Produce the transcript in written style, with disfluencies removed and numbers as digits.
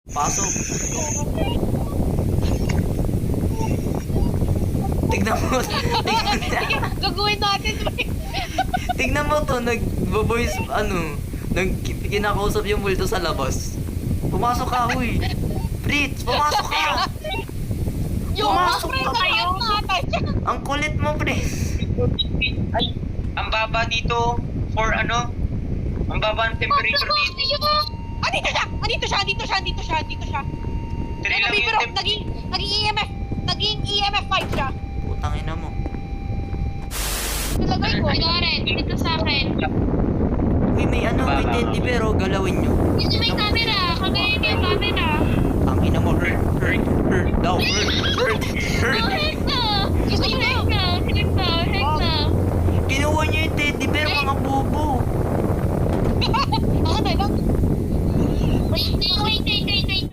Pasok. Tignan mo. Sige, gagawin natin. Tignan mo to, nag-voice, kinakausap yung multo sa labas. Pumasok ka, huy. Fritz, pumasok ka. Yung Pumasok pre, ka. natin. Ang kulit mo, Fritz. Ay, ang baba dito for ano? Ang baba ng temperature dito. Andito siya. Three Eh, lang yung nabibiro, temp. naging EMF 5 siya. Putang ina mo. Nilagay ko. Garen, dito sa akin. Uy, may teddy bear, oh, galawin nyo. Dito may camera. Kagayin niyo yung camera. Ang ina mo, hurt daw, hurt.